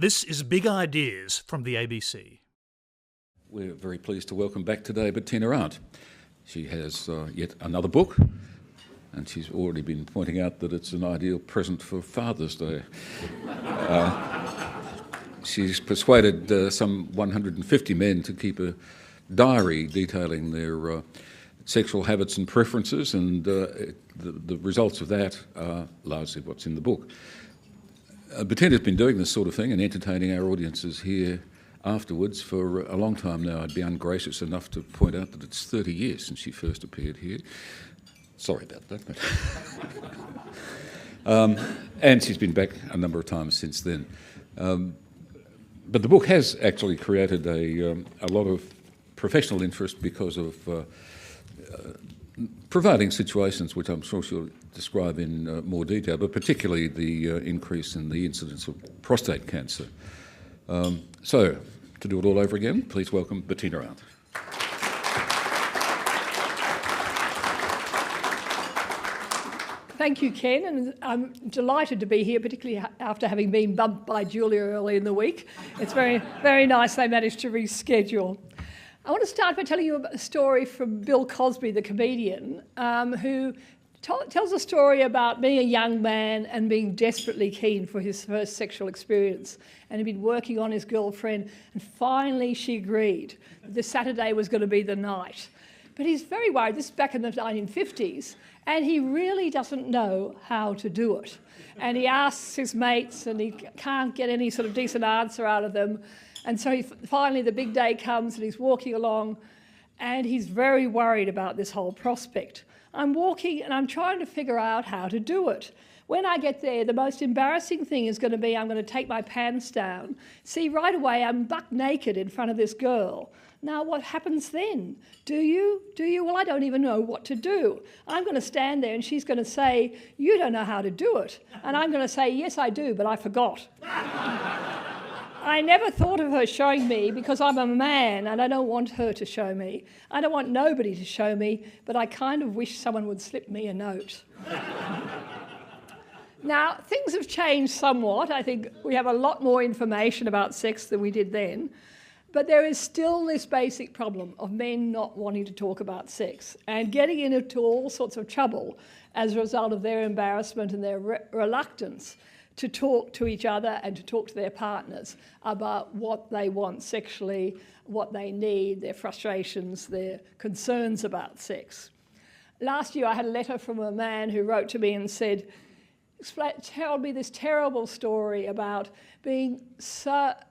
This is Big Ideas from the ABC. We're very pleased to welcome back today Bettina Arndt. She has yet another book, and she's already been pointing out that it's an ideal present for Father's Day. She's persuaded some 150 men to keep a diary detailing their sexual habits and preferences, and the results of that are largely what's in the book. Bettina's been doing this sort of thing and entertaining our audiences here afterwards for a long time now. I'd be ungracious enough to point out that it's 30 years since she first appeared here. Sorry about that. And she's been back a number of times since then. But the book has actually created a lot of professional interest because of providing situations which I'm sure she'll describe in more detail, but particularly the increase in the incidence of prostate cancer. So, to do it all over again, please welcome Bettina Arndt. Thank you, Ken, and I'm delighted to be here, particularly after having been bumped by Julia early in the week. It's very, very nice they managed to reschedule. I want to start by telling you a story from Bill Cosby, the comedian, who tells a story about being a young man and being desperately keen for his first sexual experience. And he'd been working on his girlfriend, and finally she agreed that this Saturday was going to be the night. But he's very worried. This is back in the 1950s, and he really doesn't know how to do it. And he asks his mates, and he can't get any sort of decent answer out of them. And so finally the big day comes, and he's walking along, and he's very worried about this whole prospect. I'm walking, and I'm trying to figure out how to do it. When I get there, the most embarrassing thing is going to be I'm going to take my pants down. See, right away, I'm buck naked in front of this girl. Now, what happens then? Do you? Well, I don't even know what to do. I'm going to stand there, and she's going to say, you don't know how to do it. And I'm going to say, yes, I do, but I forgot. I never thought of her showing me because I'm a man and I don't want her to show me. I don't want nobody to show me, but I kind of wish someone would slip me a note. Now, things have changed somewhat. I think we have a lot more information about sex than we did then. But there is still this basic problem of men not wanting to talk about sex and getting into all sorts of trouble as a result of their embarrassment and their reluctance to talk to each other and to talk to their partners about what they want sexually, what they need, their frustrations, their concerns about sex. Last year I had a letter from a man who wrote to me and said, told me this terrible story about being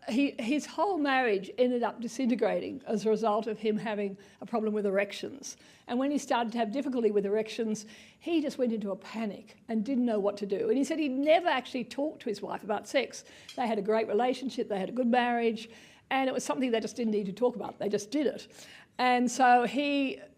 his whole marriage ended up disintegrating as a result of him having a problem with erections. And when he started to have difficulty with erections, he just went into a panic and didn't know what to do. And he said he'd never actually talked to his wife about sex. They had a great relationship, they had a good marriage, and it was something they just didn't need to talk about. They just did it. And so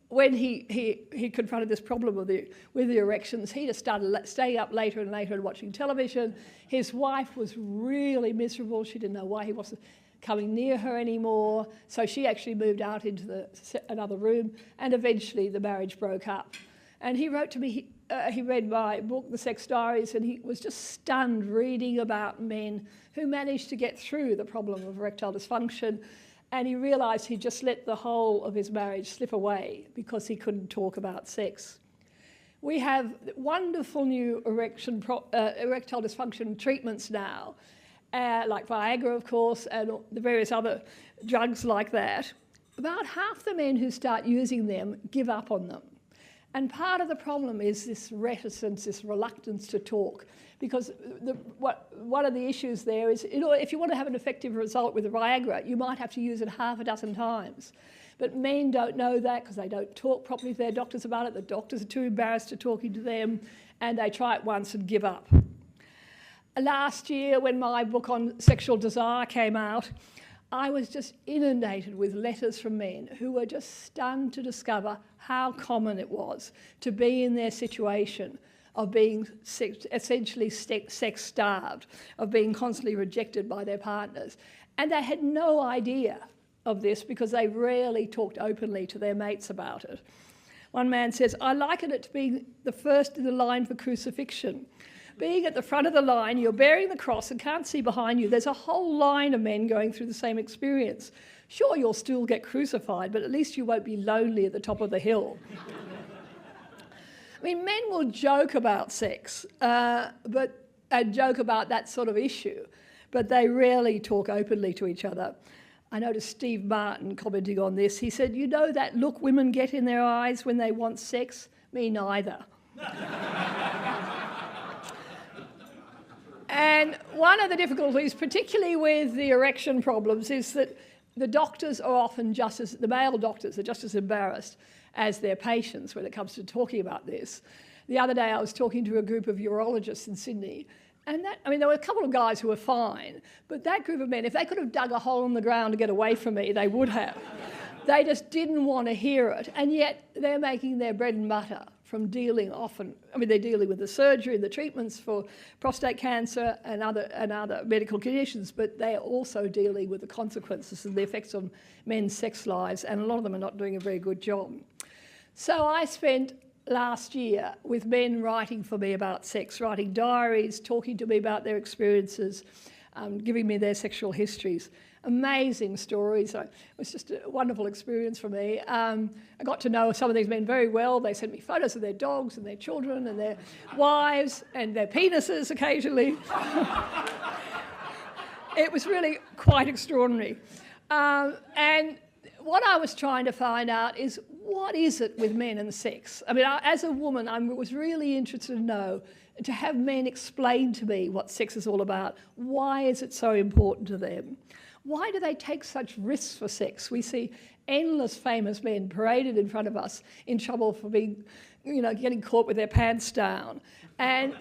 when he confronted this problem with the erections, he just started staying up later and later and watching television. His wife was really miserable. She didn't know why he wasn't coming near her anymore. So she actually moved out into another room, and eventually the marriage broke up. And he wrote to me, he read my book, The Sex Diaries, and he was just stunned reading about men who managed to get through the problem of erectile dysfunction. And he realised he'd just let the whole of his marriage slip away because he couldn't talk about sex. We have wonderful new erectile dysfunction treatments now, like Viagra, of course, and the various other drugs like that. About half the men who start using them give up on them. And part of the problem is this reticence, this reluctance to talk, because one of the issues there is, if you want to have an effective result with the Viagra, you might have to use it half a dozen times. But men don't know that because they don't talk properly to their doctors about it. The doctors are too embarrassed to talking to them, and they try it once and give up. Last year, when my book on sexual desire came out, I was just inundated with letters from men who were just stunned to discover how common it was to be in their situation of being essentially sex-starved, of being constantly rejected by their partners. And they had no idea of this because they rarely talked openly to their mates about it. One man says, I liken it to being the first in the line for crucifixion. being at the front of the line, you're bearing the cross and can't see behind you. There's a whole line of men going through the same experience. Sure, you'll still get crucified, but at least you won't be lonely at the top of the hill. I mean, men will joke about sex, and joke about that sort of issue, but they rarely talk openly to each other. I noticed Steve Martin commenting on this. He said, "You know that look women get in their eyes when they want sex? Me neither." And one of the difficulties, particularly with the erection problems, is that the doctors are often the male doctors are just as embarrassed as their patients when it comes to talking about this. The other day I was talking to a group of urologists in Sydney, and there were a couple of guys who were fine, but that group of men, if they could have dug a hole in the ground to get away from me, they would have. They just didn't want to hear it, and yet they're making their bread and butter from dealing they're dealing with the surgery and the treatments for prostate cancer and other medical conditions, but they're also dealing with the consequences and the effects on men's sex lives, and a lot of them are not doing a very good job. So I spent last year with men writing for me about sex, writing diaries, talking to me about their experiences, giving me their sexual histories. Amazing stories. It was just a wonderful experience for me. I got to know some of these men very well. They sent me photos of their dogs and their children and their wives and their penises occasionally. It was really quite extraordinary. And what I was trying to find out is, what is it with men and sex? I mean, as a woman, I was really interested to know, to have men explain to me what sex is all about. Why is it so important to them? Why do they take such risks for sex? We see endless famous men paraded in front of us in trouble for being, getting caught with their pants down. And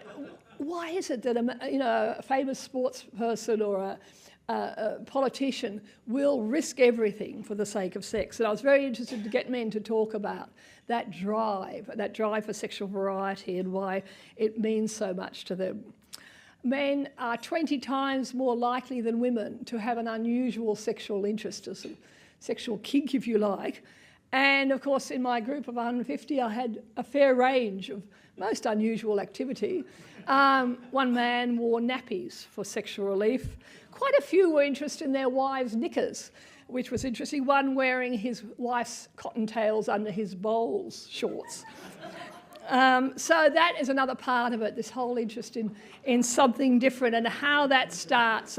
why is it that a famous sports person or a politician will risk everything for the sake of sex? And I was very interested to get men to talk about that drive for sexual variety and why it means so much to them. Men are 20 times more likely than women to have an unusual sexual interest, a sexual kink, if you like. And of course, in my group of 150, I had a fair range of most unusual activity. One man wore nappies for sexual relief. Quite a few were interested in their wives' knickers, which was interesting. One wearing his wife's cottontails under his bowls shorts. So that is another part of it, this whole interest in something different and how that starts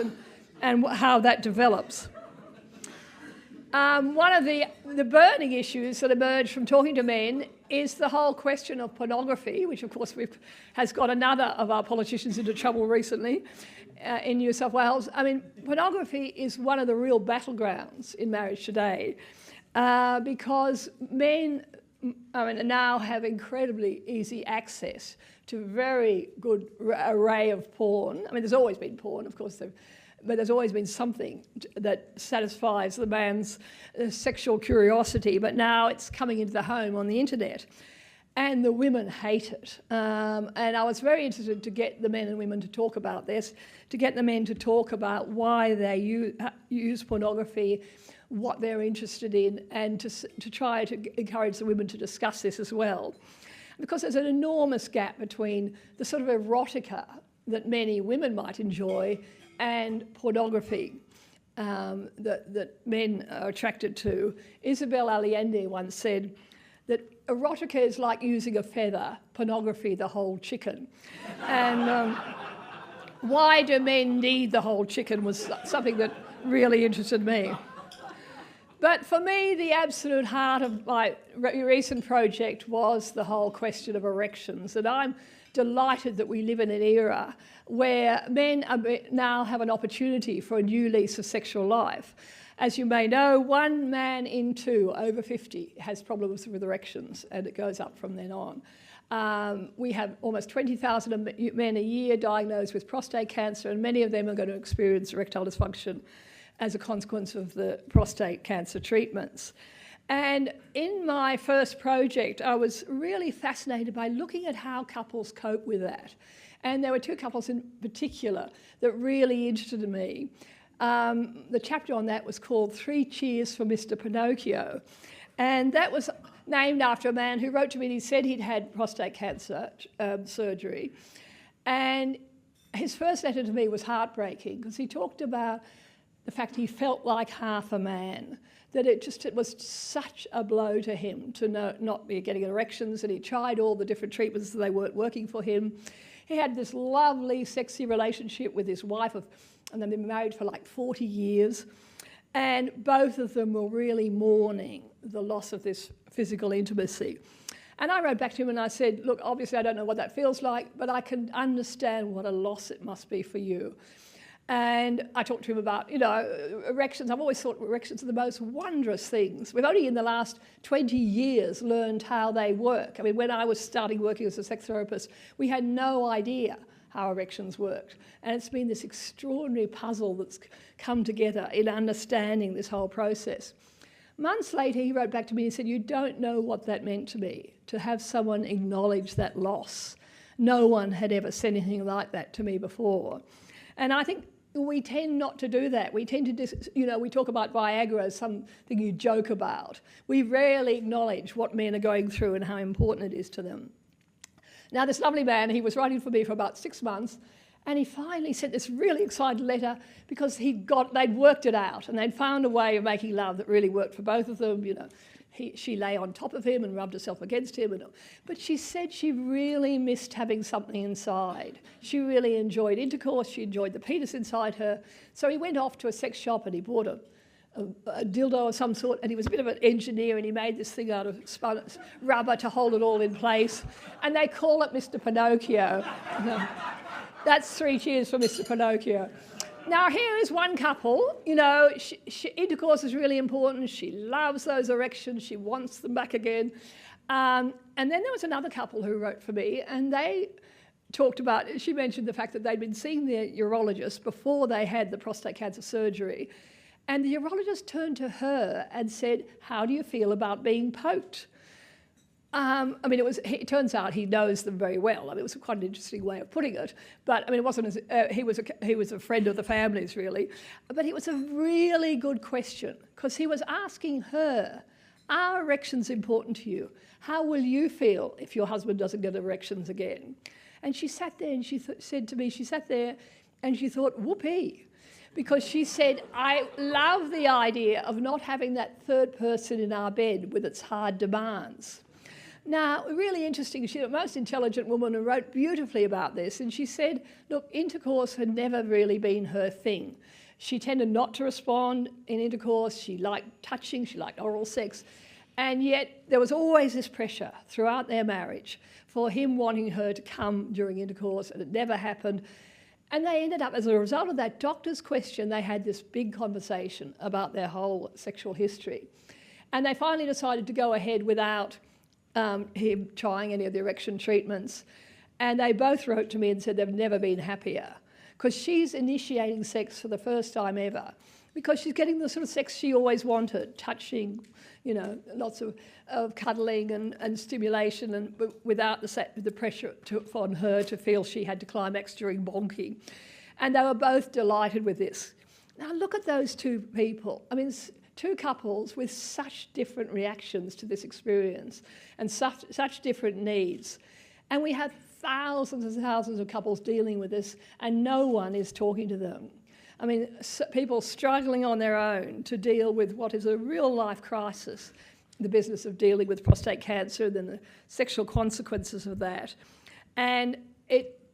and how that develops. One of the burning issues that emerged from talking to men is the whole question of pornography, which of course has got another of our politicians into trouble recently in New South Wales. I mean, pornography is one of the real battlegrounds in marriage today because men now have incredibly easy access to a very good array of porn. I mean, there's always been porn, of course, but there's always been something that satisfies the man's sexual curiosity, but now it's coming into the home on the internet. And the women hate it. And I was very interested to get the men and women to talk about this, to get the men to talk about why they use pornography, what they're interested in, and to try to encourage the women to discuss this as well. Because there's an enormous gap between the sort of erotica that many women might enjoy and pornography that men are attracted to. Isabel Allende once said that erotica is like using a feather, pornography the whole chicken. And why do men need the whole chicken was something that really interested me. But for me, the absolute heart of my recent project was the whole question of erections. And I'm delighted that we live in an era where men now have an opportunity for a new lease of sexual life. As you may know, 1 man in 2 over 50 has problems with erections, and it goes up from then on. We have almost 20,000 men a year diagnosed with prostate cancer, and many of them are going to experience erectile dysfunction as a consequence of the prostate cancer treatments. And in my first project, I was really fascinated by looking at how couples cope with that. And there were 2 couples in particular that really interested me. The chapter on that was called 3 Cheers for Mr. Pinocchio. And that was named after a man who wrote to me and he said he'd had prostate cancer surgery. And his first letter to me was heartbreaking because he talked about the fact he felt like half a man, that it was such a blow to him to not be getting erections, and he tried all the different treatments that they weren't working for him. He had this lovely, sexy relationship with his wife, and they've been married for like 40 years, and both of them were really mourning the loss of this physical intimacy. And I wrote back to him and I said, look, obviously I don't know what that feels like, but I can understand what a loss it must be for you. And I talked to him about, erections. I've always thought erections are the most wondrous things. We've only in the last 20 years learned how they work. I mean, when I was starting working as a sex therapist, we had no idea how erections worked. And it's been this extraordinary puzzle that's come together in understanding this whole process. Months later, he wrote back to me and said, you don't know what that meant to me, to have someone acknowledge that loss. No one had ever said anything like that to me before. And I think we tend not to do that. We tend to we talk about Viagra as something you joke about. We rarely acknowledge what men are going through and how important it is to them. Now, this lovely man, he was writing for me for about 6 months, and he finally sent this really excited letter because they'd worked it out and they'd found a way of making love that really worked for both of them. She lay on top of him and rubbed herself against him. But she said she really missed having something inside. She really enjoyed intercourse. She enjoyed the penis inside her. So he went off to a sex shop and he bought a dildo of some sort, and he was a bit of an engineer, and he made this thing out of rubber to hold it all in place. And they call it Mr. Pinocchio. That's 3 cheers for Mr. Pinocchio. Now, here is one couple, intercourse is really important. She loves those erections. She wants them back again. And then there was another couple who wrote for me, and they talked about, she mentioned the fact that they'd been seeing their urologist before they had the prostate cancer surgery. And the urologist turned to her and said, how do you feel about being poked? It turns out he knows them very well. It was quite an interesting way of putting it. But, it wasn't as, he was a friend of the family's, really. But it was a really good question, because he was asking her, are erections important to you? How will you feel if your husband doesn't get erections again? And she sat there and she said to me, she sat there and she thought, whoopee. Because she said, I love the idea of not having that third person in our bed with its hard demands. Now, really interesting, she's the most intelligent woman and wrote beautifully about this. And she said, look, intercourse had never really been her thing. She tended not to respond in intercourse. She liked touching, she liked oral sex. And yet there was always this pressure throughout their marriage for him wanting her to come during intercourse, and it never happened. And they ended up, as a result of that doctor's question, they had this big conversation about their whole sexual history. And they finally decided to go ahead without him trying any of the erection treatments. And they both wrote to me and said they've never been happier, because she's initiating sex for the first time ever, because she's getting the sort of sex she always wanted, touching, lots of cuddling and stimulation, but without the pressure on her to feel she had to climax during bonking. And they were both delighted with this. Now look at those two people. Two couples with such different reactions to this experience and such different needs. And we have thousands and thousands of couples dealing with this, and no one is talking to them. People struggling on their own to deal with what is a real-life crisis, the business of dealing with prostate cancer and then the sexual consequences of that. And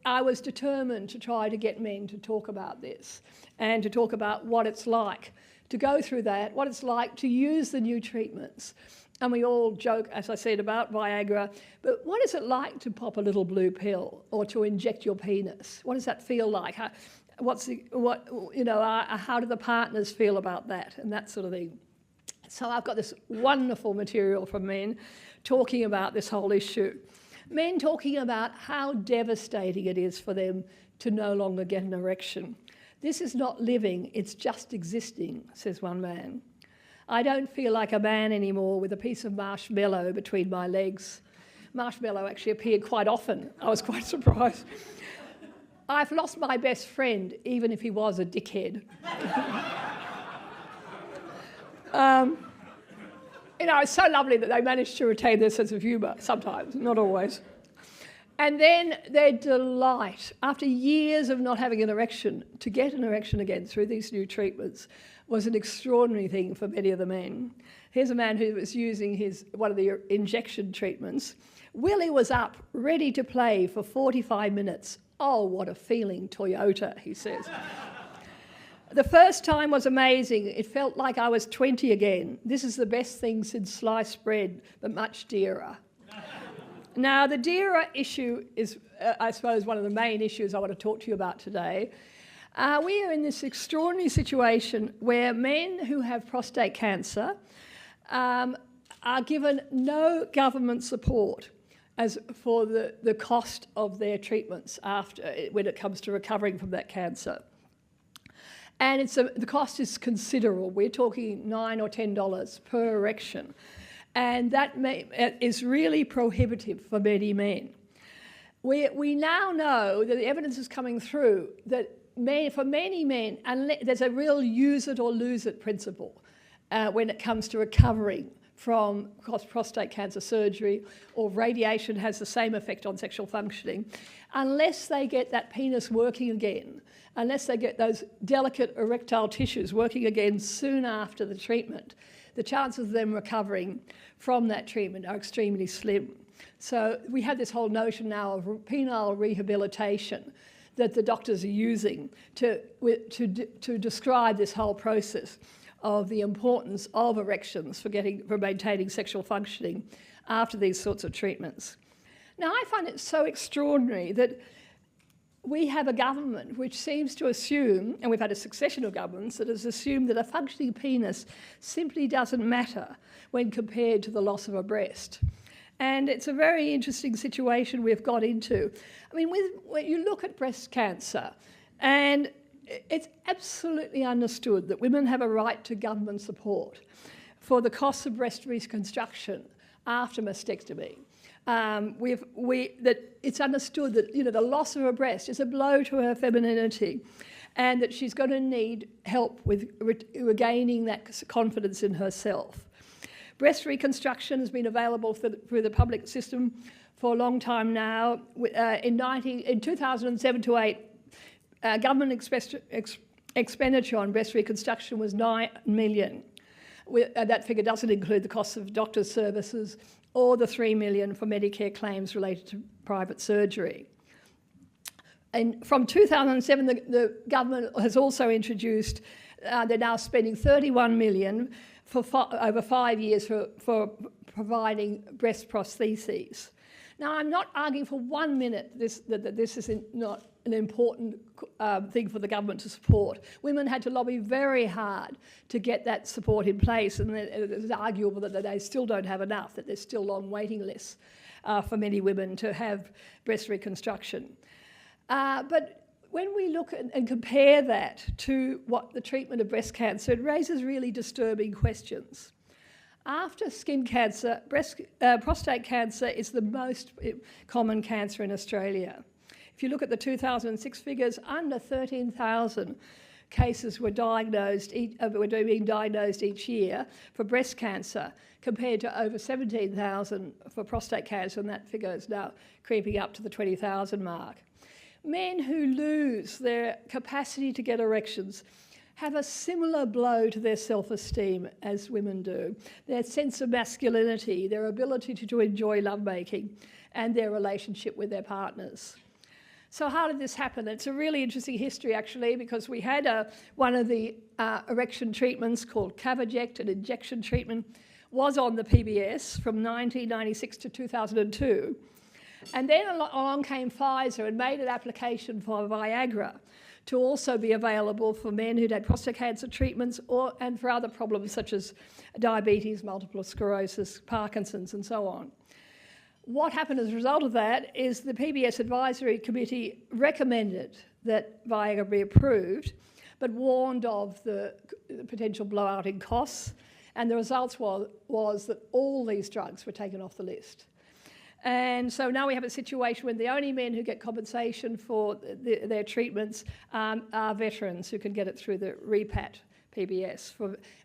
I was determined to try to get men to talk about this and to talk about what it's like to go through that, what it's like to use the new treatments. And we all joke, as I said, about Viagra, but what is it like to pop a little blue pill or to inject your penis? What does that feel like? How do the partners feel about that, and that sort of thing? So I've got this wonderful material from men talking about this whole issue. Men talking about how devastating it is for them to no longer get an erection. This is not living, it's just existing, says one man. I don't feel like a man anymore with a piece of marshmallow between my legs. Marshmallow actually appeared quite often. I was quite surprised. I've lost my best friend, even if he was a dickhead. It's so lovely that they manage to retain their sense of humour sometimes, not always. And then their delight, after years of not having an erection, to get an erection again through these new treatments was an extraordinary thing for many of the men. Here's a man who was using one of the injection treatments. Willie was up, ready to play for 45 minutes. Oh, what a feeling, Toyota, he says. The first time was amazing. It felt like I was 20 again. This is the best thing since sliced bread, but much dearer. Now, the dearer issue is, I suppose, one of the main issues I want to talk to you about today. We are in this extraordinary situation where men who have prostate cancer are given no government support for the cost of their treatments when it comes to recovering from that cancer. And the cost is considerable. We're talking $9 or $10 per erection. And that is really prohibitive for many men. We now know that the evidence is coming through that for many men, there's a real use it or lose it principle when it comes to recovering from prostate cancer surgery, or radiation has the same effect on sexual functioning, unless they get that penis working again, unless they get those delicate erectile tissues working again soon after the treatment. The chances of them recovering from that treatment are extremely slim. So we have this whole notion now of penile rehabilitation that the doctors are using to describe this whole process of the importance of erections for maintaining sexual functioning after these sorts of treatments. Now, I find it so extraordinary that we have a government which seems to assume, and we've had a succession of governments that has assumed that a functioning penis simply doesn't matter when compared to the loss of a breast. And it's a very interesting situation we've got into. I mean, when you look at breast cancer, and it's absolutely understood that women have a right to government support for the costs of breast reconstruction after mastectomy. That it's understood that the loss of her breast is a blow to her femininity, and that she's going to need help with regaining that confidence in herself. Breast reconstruction has been available through the public system for a long time now. In 2007 to 8, government expenditure on breast reconstruction was $9 million. That figure doesn't include the costs of doctors' services or the $3 million for Medicare claims related to private surgery. And from 2007, the government has also introduced, they're now spending $31 million over 5 years for providing breast prostheses. Now, I'm not arguing for 1 minute that this is not an important thing for the government to support. Women had to lobby very hard to get that support in place, and it's arguable that they still don't have enough, that there's still long waiting lists for many women to have breast reconstruction. But when we look and compare that to what the treatment of breast cancer, it raises really disturbing questions. After skin cancer, prostate cancer is the most common cancer in Australia. If you look at the 2006 figures, under 13,000 cases were being diagnosed each year for breast cancer, compared to over 17,000 for prostate cancer, and that figure is now creeping up to the 20,000 mark. Men who lose their capacity to get erections have a similar blow to their self-esteem as women do. Their sense of masculinity, their ability to enjoy lovemaking, and their relationship with their partners. So how did this happen? It's a really interesting history, actually, because we had one of the erection treatments called Cavaject, an injection treatment, was on the PBS from 1996 to 2002. And then along came Pfizer and made an application for Viagra to also be available for men who'd had prostate cancer treatments and for other problems such as diabetes, multiple sclerosis, Parkinson's, and so on. What happened as a result of that is the PBS Advisory Committee recommended that Viagra be approved, but warned of the potential blowout in costs, and the results was that all these drugs were taken off the list. And so now we have a situation where the only men who get compensation for their treatments are veterans who can get it through the REPAT PBS,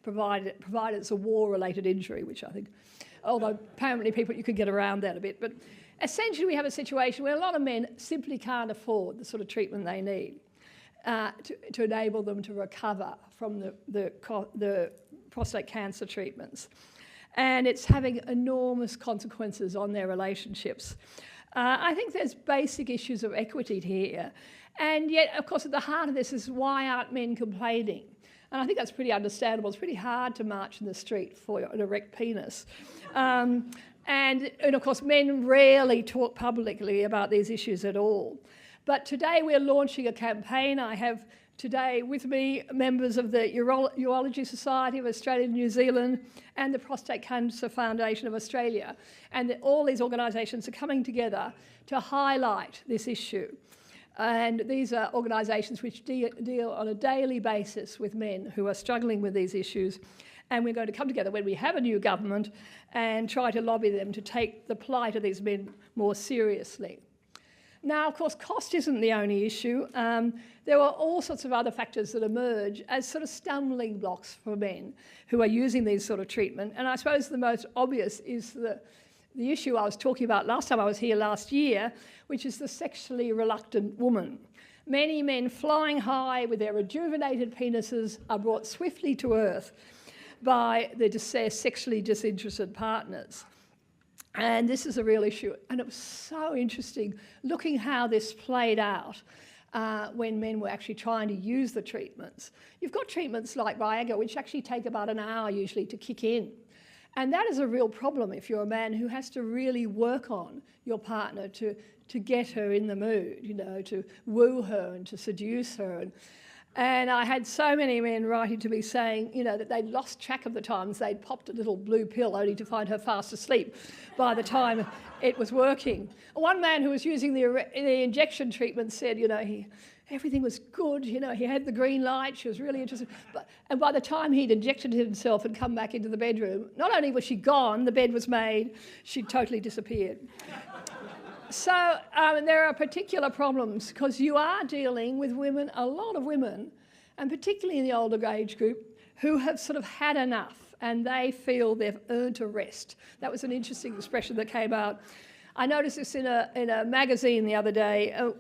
provided it's a war-related injury, which I think, although apparently you could get around that a bit. But essentially we have a situation where a lot of men simply can't afford the sort of treatment they need to enable them to recover from the prostate cancer treatments. And it's having enormous consequences on their relationships. I think there's basic issues of equity here. And yet, of course, at the heart of this is why aren't men complaining? And I think that's pretty understandable. It's pretty hard to march in the street for an erect penis. And of course, men rarely talk publicly about these issues at all. But today we're launching a campaign. I have today with me members of the Urology Society of Australia and New Zealand and the Prostate Cancer Foundation of Australia. And all these organisations are coming together to highlight this issue. And these are organisations which deal on a daily basis with men who are struggling with these issues. And we're going to come together when we have a new government and try to lobby them to take the plight of these men more seriously. Now, of course, cost isn't the only issue. There are all sorts of other factors that emerge as sort of stumbling blocks for men who are using these sort of treatment. And I suppose the most obvious is the issue I was talking about last time I was here last year, which is the sexually reluctant woman. Many men flying high with their rejuvenated penises are brought swiftly to earth by their sexually disinterested partners. And this is a real issue. And it was so interesting looking how this played out when men were actually trying to use the treatments. You've got treatments like Viagra, which actually take about an hour usually to kick in. And that is a real problem if you're a man who has to really work on your partner to get her in the mood, you know, to woo her and to seduce her. And I had so many men writing to me saying, you know, that they'd lost track of the times they'd popped a little blue pill only to find her fast asleep by the time it was working. One man who was using the injection treatment said, you know, everything was good, you know, he had the green light, she was really interested. And by the time he'd injected himself and come back into the bedroom, not only was she gone, the bed was made, she'd totally disappeared. So there are particular problems because you are dealing with women, a lot of women, and particularly in the older age group, who have sort of had enough and they feel they've earned a rest. That was an interesting expression that came out. I noticed this in a magazine the other day, a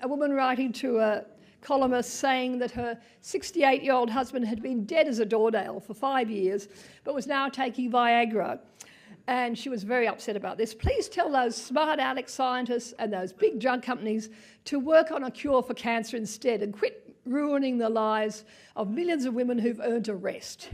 woman writing to a columnist saying that her 68-year-old husband had been dead as a doornail for 5 years, but was now taking Viagra. And she was very upset about this. Please tell those smart Alex scientists and those big drug companies to work on a cure for cancer instead and quit ruining the lives of millions of women who've earned a rest.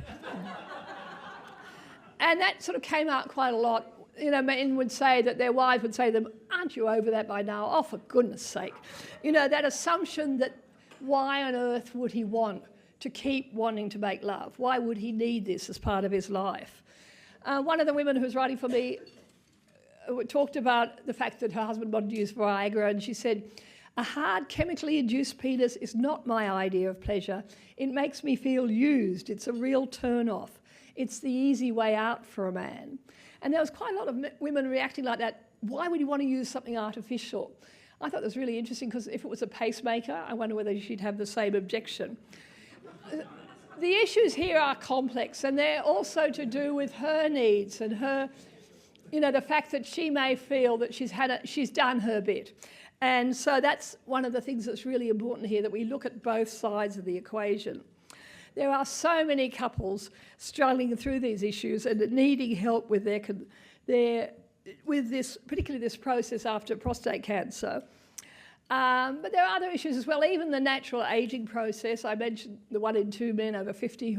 And that sort of came out quite a lot. You know, men would say that their wives would say to them, aren't you over that by now? Oh, for goodness sake. You know, that assumption that why on earth would he want to keep wanting to make love? Why would he need this as part of his life? One of the women who was writing for me talked about the fact that her husband wanted to use Viagra, and she said, a hard chemically induced penis is not my idea of pleasure. It makes me feel used. It's a real turn-off. It's the easy way out for a man. And there was quite a lot of women reacting like that. Why would you want to use something artificial? I thought it was really interesting because if it was a pacemaker, I wonder whether she'd have the same objection. The issues here are complex, and they're also to do with her needs and her, you know, the fact that she may feel that she's done her bit. And so that's one of the things that's really important here, that we look at both sides of the equation. There are so many couples struggling through these issues and needing help with particularly this process after prostate cancer. But there are other issues as well, even the natural ageing process. I mentioned the 1 in 2 men over 50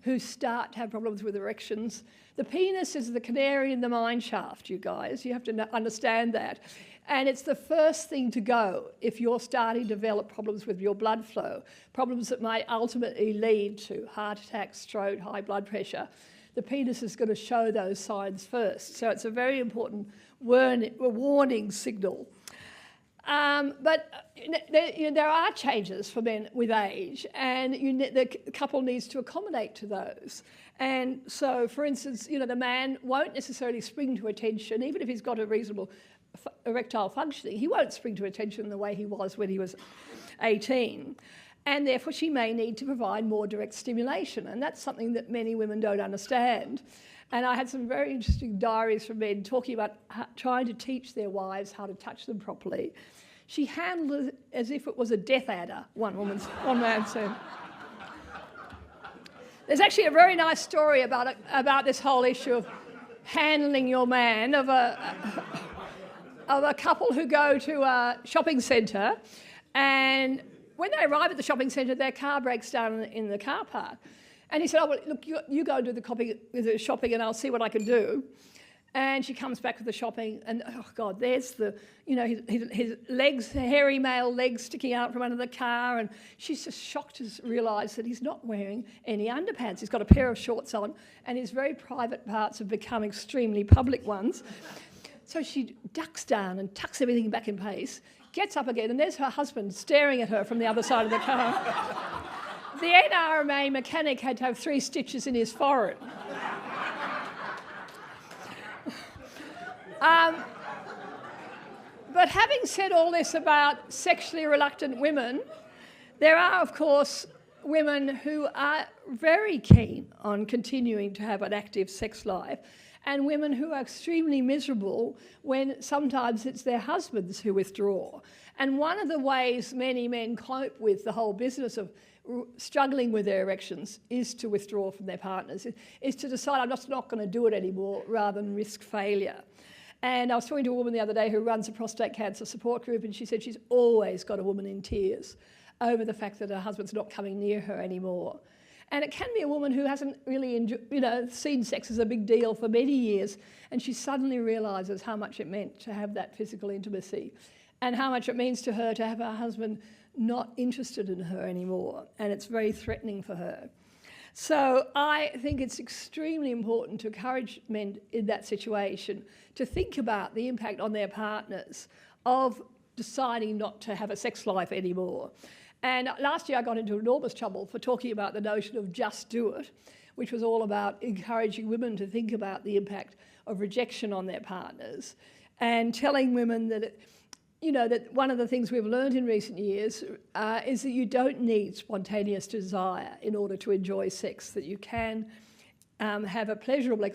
who start to have problems with erections. The penis is the canary in the mine shaft, you guys. You have to understand that. And it's the first thing to go if you're starting to develop problems with your blood flow, problems that might ultimately lead to heart attack, stroke, high blood pressure. The penis is going to show those signs first. So it's a very important warning signal. But there are changes for men with age, and the couple needs to accommodate to those. And so, for instance, you know, the man won't necessarily spring to attention, even if he's got a reasonable erectile functioning. He won't spring to attention the way he was when he was 18. And therefore, she may need to provide more direct stimulation, and that's something that many women don't understand. And I had some very interesting diaries from men talking about trying to teach their wives how to touch them properly. She handled it as if it was a death adder, one man said. There's actually a very nice story about this whole issue of handling your man, of a couple who go to a shopping centre, and when they arrive at the shopping centre, their car breaks down in the car park. And he said, oh, well, look, you go and do the shopping and I'll see what I can do. And she comes back with the shopping and, oh, God, there's his legs, hairy male legs sticking out from under the car. And she's just shocked to realise that he's not wearing any underpants. He's got a pair of shorts on and his very private parts have become extremely public ones. So she ducks down and tucks everything back in place, gets up again, and there's her husband staring at her from the other side of the car. The NRMA mechanic had to have 3 stitches in his forehead. But having said all this about sexually reluctant women, there are, of course, women who are very keen on continuing to have an active sex life, and women who are extremely miserable when sometimes it's their husbands who withdraw. And one of the ways many men cope with the whole business of struggling with their erections is to withdraw from their partners, is to decide, I'm just not going to do it anymore rather than risk failure. And I was talking to a woman the other day who runs a prostate cancer support group, and she said she's always got a woman in tears over the fact that her husband's not coming near her anymore. And it can be a woman who hasn't really seen sex as a big deal for many years, and she suddenly realises how much it meant to have that physical intimacy and how much it means to her to have her husband not interested in her anymore, and it's very threatening for her. So I think it's extremely important to encourage men in that situation to think about the impact on their partners of deciding not to have a sex life anymore. And last year I got into enormous trouble for talking about the notion of just do it, which was all about encouraging women to think about the impact of rejection on their partners and telling women that that one of the things we've learned in recent years is that you don't need spontaneous desire in order to enjoy sex, that you can have a pleasurable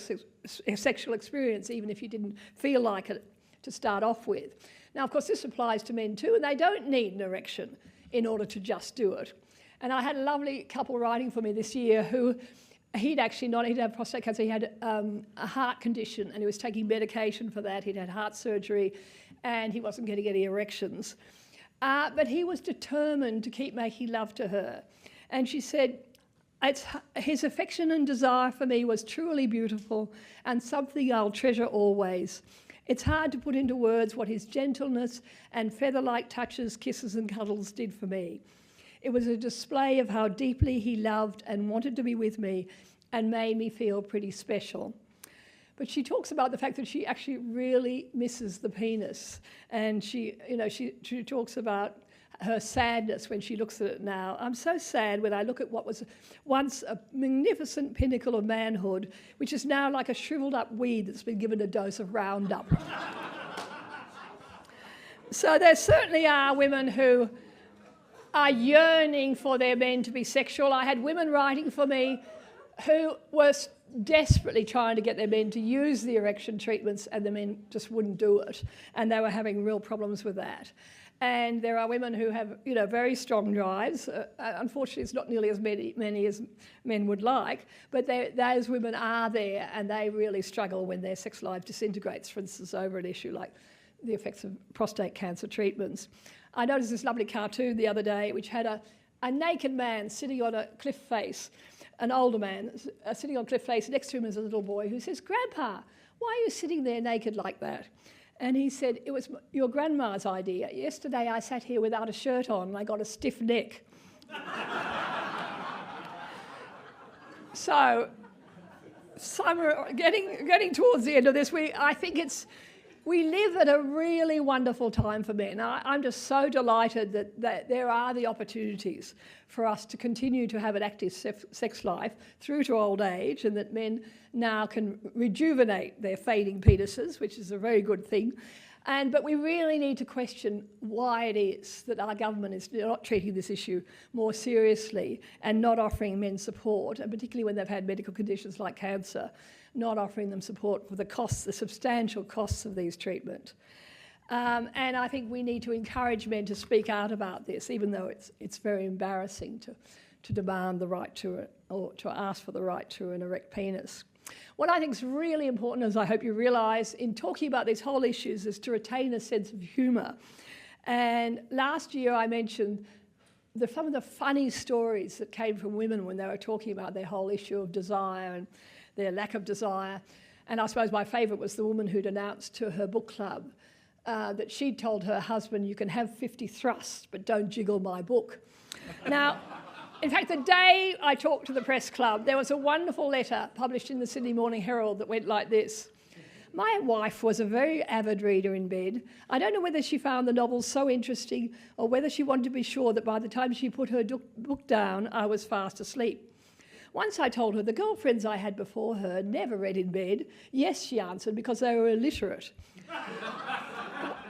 sexual experience even if you didn't feel like it to start off with. Now, of course, this applies to men too, and they don't need an erection in order to just do it. And I had a lovely couple writing for me this year who he'd had prostate cancer, he had a heart condition and he was taking medication for that, he'd had heart surgery and he wasn't getting any erections. But he was determined to keep making love to her. And she said, his affection and desire for me was truly beautiful and something I'll treasure always. It's hard to put into words what his gentleness and feather-like touches, kisses and cuddles did for me. It was a display of how deeply he loved and wanted to be with me and made me feel pretty special. But she talks about the fact that she actually really misses the penis. And she talks about her sadness when she looks at it now. I'm so sad when I look at what was once a magnificent pinnacle of manhood, which is now like a shriveled up weed that's been given a dose of Roundup. So there certainly are women who are yearning for their men to be sexual. I had women writing for me who were desperately trying to get their men to use the erection treatments and the men just wouldn't do it, and they were having real problems with that. And there are women who have very strong drives. Unfortunately, it's not nearly as many as men would like, but those women are there and they really struggle when their sex life disintegrates, for instance, over an issue like the effects of prostate cancer treatments. I noticed this lovely cartoon the other day which had a naked man sitting on a cliff face, an older man sitting on a cliff face. Next to him is a little boy who says, "Grandpa, why are you sitting there naked like that?" And he said, "It was your grandma's idea. Yesterday I sat here without a shirt on and I got a stiff neck." So getting towards the end of this, I think we live at a really wonderful time for men. I'm just so delighted that there are the opportunities for us to continue to have an active sex life through to old age, and that men now can rejuvenate their fading penises, which is a very good thing. But we really need to question why it is that our government is not treating this issue more seriously and not offering men support, and particularly when they've had medical conditions like cancer, not offering them support for the costs, the substantial costs of these treatment. And I think we need to encourage men to speak out about this, even though it's very embarrassing to demand the right to or to ask for the right to an erect penis. What I think is really important, as I hope you realise, in talking about these whole issues is to retain a sense of humour. And last year I mentioned some of the funny stories that came from women when they were talking about their whole issue of desire and their lack of desire. And I suppose my favourite was the woman who'd announced to her book club that she'd told her husband, "You can have 50 thrusts, but don't jiggle my book." Now, in fact, the day I talked to the press club, there was a wonderful letter published in the Sydney Morning Herald that went like this. "My wife was a very avid reader in bed. I don't know whether she found the novels so interesting or whether she wanted to be sure that by the time she put her book down, I was fast asleep. Once I told her the girlfriends I had before her never read in bed. Yes, she answered, because they were illiterate.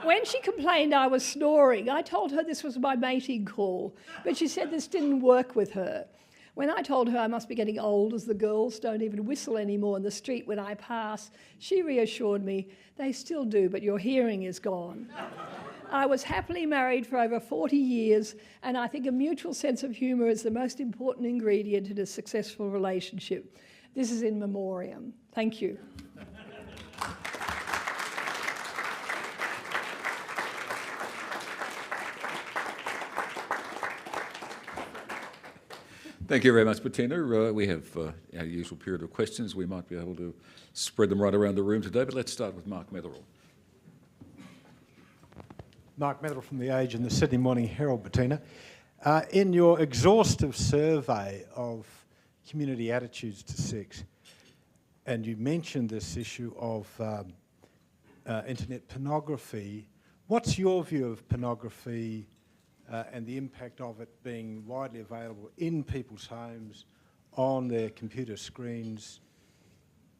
When she complained I was snoring, I told her this was my mating call, but she said this didn't work with her. When I told her I must be getting old, as the girls don't even whistle anymore in the street when I pass, she reassured me, they still do, but your hearing is gone. I was happily married for over 40 years, and I think a mutual sense of humour is the most important ingredient in a successful relationship. This is in memoriam." Thank you. Thank you very much, Bettina. We have our usual period of questions. We might be able to spread them right around the room today, but let's start with Mark Metherell. Mark Metherell from The Age and the Sydney Morning Herald, Bettina. In your exhaustive survey of community attitudes to sex, and you mentioned this issue of internet pornography, what's your view of pornography and the impact of it being widely available in people's homes, on their computer screens?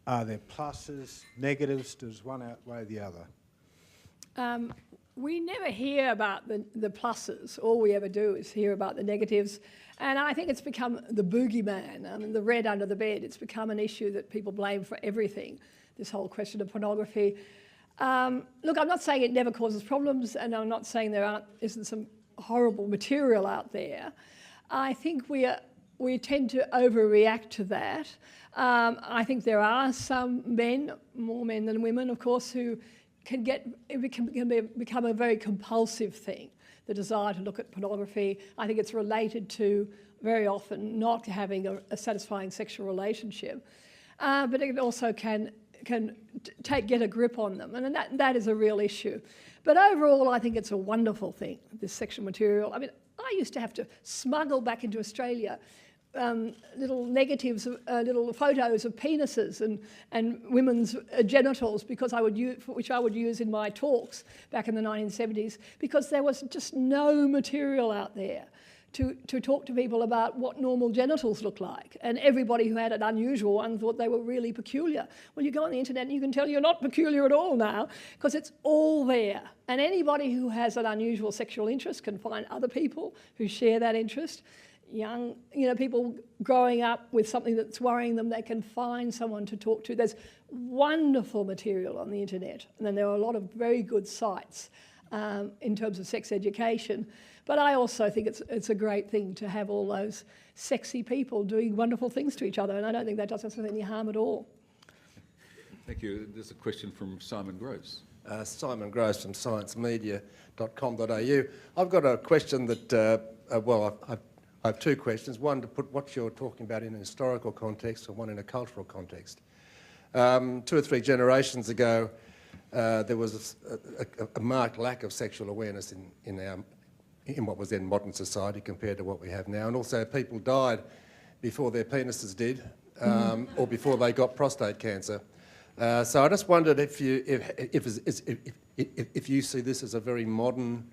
Are there pluses, negatives? Does one outweigh the other? We never hear about the pluses. All we ever do is hear about the negatives. And I think it's become the boogeyman, the red under the bed. It's become an issue that people blame for everything, this whole question of pornography. Look, I'm not saying it never causes problems, and I'm not saying there isn't some horrible material out there. I think we tend to overreact to that. I think there are some men, more men than women, of course, who can become a very compulsive thing, the desire to look at pornography. I think it's related to very often not having a satisfying sexual relationship, but it also can get a grip on them, and that is a real issue. But overall, I think it's a wonderful thing, this sexual material. I mean, I used to have to smuggle back into Australia little negatives, little photos of penises and women's genitals, because which I would use in my talks back in the 1970s, because there was just no material out there to talk to people about what normal genitals look like. And everybody who had an unusual one thought they were really peculiar. Well, you go on the internet and you can tell you're not peculiar at all now, because it's all there. And anybody who has an unusual sexual interest can find other people who share that interest. Young, people growing up with something that's worrying them, they can find someone to talk to. There's wonderful material on the internet, and then there are a lot of very good sites in terms of sex education. But I also think it's a great thing to have all those sexy people doing wonderful things to each other, and I don't think that does us any harm at all. Thank you. There's a question from Simon Groves. Simon Groves from sciencemedia.com.au. I've got a question that, I have two questions. One, to put what you're talking about in a historical context, and one in a cultural context. 2 or 3 generations ago, there was a marked lack of sexual awareness in what was then modern society compared to what we have now, and also people died before their penises did, or before they got prostate cancer. So I just wondered if you see this as a very modern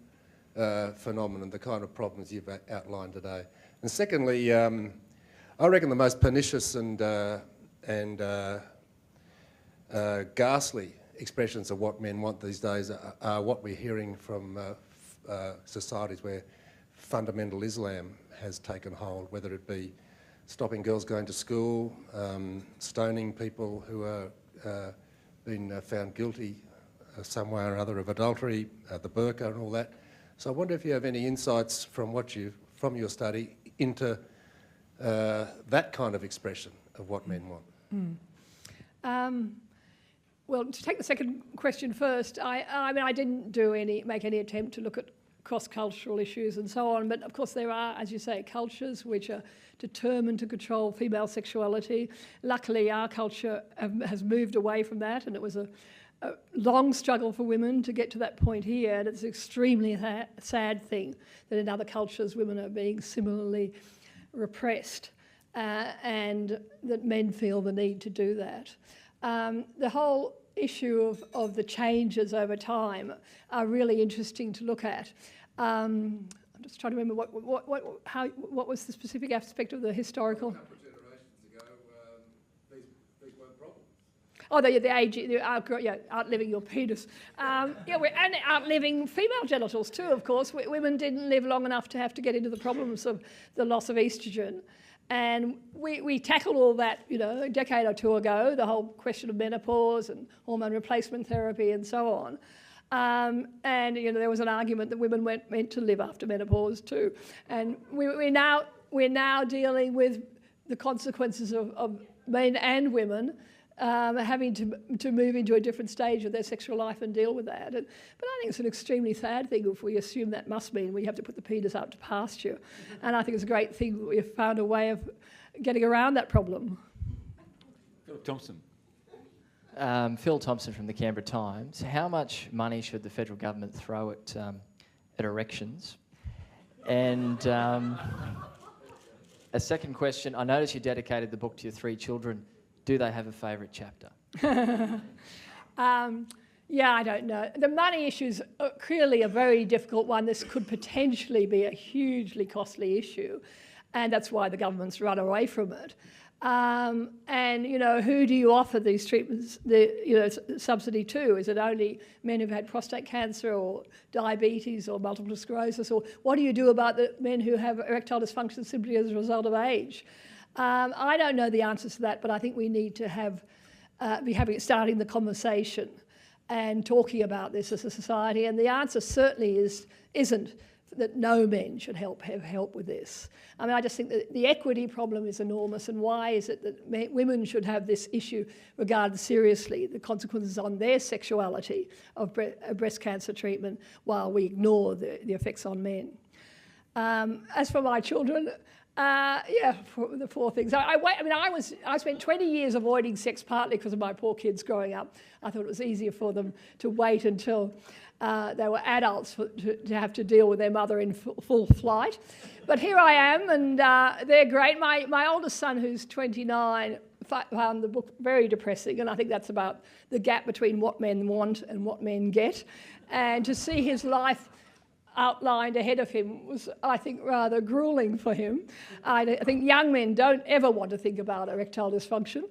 phenomenon, the kind of problems you've outlined today. And secondly, I reckon the most pernicious and ghastly expressions of what men want these days are what we're hearing from societies where fundamental Islam has taken hold, whether it be stopping girls going to school, stoning people who are been found guilty some way or other of adultery, the burqa and all that. So I wonder if you have any insights from your study into that kind of expression of what men want. Well, to take the second question first, I mean, I didn't make any attempt to look at cross-cultural issues and so on, but of course there are, as you say, cultures which are determined to control female sexuality. Luckily, our culture has moved away from that, and it was a long struggle for women to get to that point here, and it's an extremely sad thing that in other cultures women are being similarly repressed, and that men feel the need to do that. The whole issue of the changes over time are really interesting to look at. I'm just trying to remember what was the specific aspect of the historical. A couple of generations ago, these weren't problems. Oh, the age, outliving your penis. And outliving female genitals too, of course. Women didn't live long enough to have to get into the problems of the loss of estrogen. And we tackled all that, a decade or two ago, the whole question of menopause and hormone replacement therapy and so on. And there was an argument that women weren't meant to live after menopause too. And we're now dealing with the consequences of men and women having to move into a different stage of their sexual life and deal with that. But I think it's an extremely sad thing if we assume that must mean we have to put the penis out to pasture. And I think it's a great thing that we've found a way of getting around that problem. Phil Thompson. Phil Thompson from the Canberra Times. How much money should the federal government throw at erections? And a second question, I noticed you dedicated the book to your 3 children. Do they have a favourite chapter? Yeah, I don't know. The money issue is clearly a very difficult one. This could potentially be a hugely costly issue, and that's why the government's run away from it. And, who do you offer these treatments, subsidy to? Is it only men who've had prostate cancer or diabetes or multiple sclerosis? Or what do you do about the men who have erectile dysfunction simply as a result of age? I don't know the answers to that, but I think we need to starting the conversation and talking about this as a society. And the answer certainly isn't that no men should have help with this. I mean, I just think that the equity problem is enormous, and why is it that women should have this issue regarded seriously, the consequences on their sexuality of breast cancer treatment, while we ignore the effects on men. As for my children, for the 4 things. I spent 20 years avoiding sex, partly because of my poor kids growing up. I thought it was easier for them to wait until they were adults to have to deal with their mother in full flight. But here I am, and they're great. My oldest son, who's 29, found the book very depressing, and I think that's about the gap between what men want and what men get. And to see his life outlined ahead of him was, I think, rather gruelling for him. I think young men don't ever want to think about erectile dysfunction,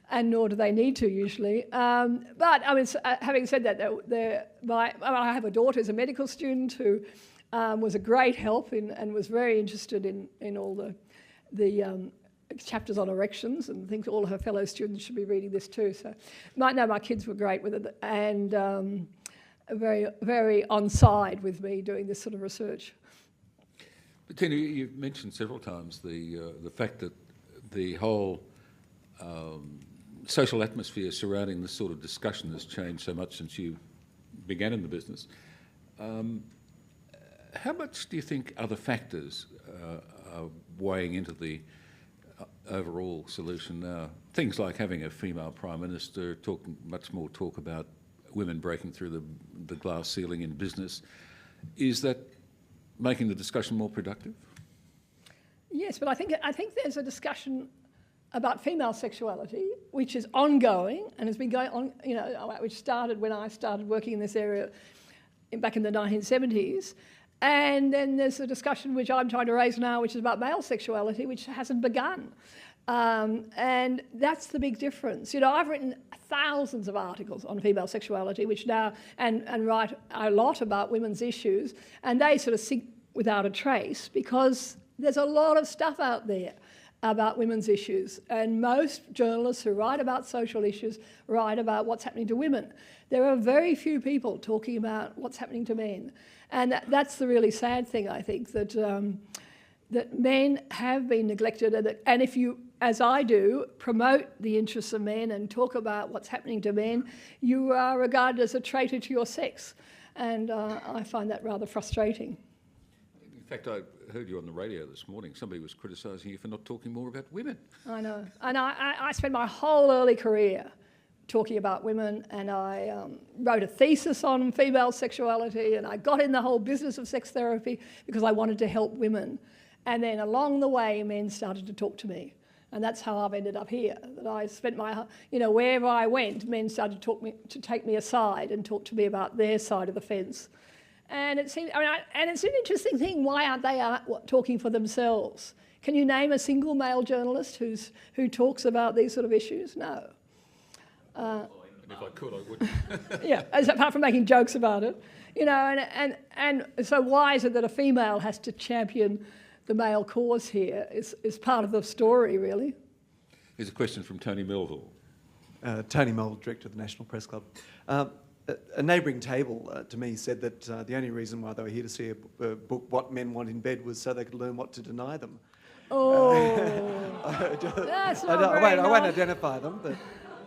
and nor do they need to usually. But I mean, having said that, I have a daughter who's a medical student who was a great help and was very interested in all the chapters on erections, and thinks all her fellow students should be reading this too. So my kids were great with it, and very, very on side with me doing this sort of research. Bettina, you've mentioned several times the fact that the whole social atmosphere surrounding this sort of discussion has changed so much since you began in the business. How much do you think other factors are weighing into the overall solution now? Things like having a female Prime Minister, much more talk about women breaking through the glass ceiling in business. Is that making the discussion more productive? Yes, but I think there's a discussion about female sexuality, which is ongoing and has been going on, which started when I started working in this area back in the 1970s. And then there's a discussion which I'm trying to raise now, which is about male sexuality, which hasn't begun. And that's the big difference. You know, I've written thousands of articles on female sexuality, which now, and write a lot about women's issues, and they sort of sink without a trace because there's a lot of stuff out there about women's issues, and most journalists who write about social issues write about what's happening to women. There are very few people talking about what's happening to men, and that's the really sad thing, I think, that that men have been neglected, and if you, as I do, promote the interests of men and talk about what's happening to men, you are regarded as a traitor to your sex, and I find that rather frustrating. In fact, I heard you on the radio this morning. Somebody was criticising you for not talking more about women. I know. And I spent my whole early career talking about women, and I wrote a thesis on female sexuality, and I got in the whole business of sex therapy because I wanted to help women. And then along the way, men started to talk to me. And that's how I've ended up here. That I spent my, you know, wherever I went, men started to take me aside and talk to me about their side of the fence. And it seemed, and it's an interesting thing. Why aren't they talking for themselves? Can you name a single male journalist who talks about these sort of issues? No. And if I could, I would. Yeah, apart from making jokes about it, you know. And so why is it that a female has to champion the male cause here? Is part of the story, really. Here's a question from Tony Melville. Tony Melville, Director of the National Press Club. A neighbouring table to me said that the only reason why they were here to see a book, What Men Want in Bed, was so they could learn what to deny them. Oh, that's not very I won't nice. identify them, but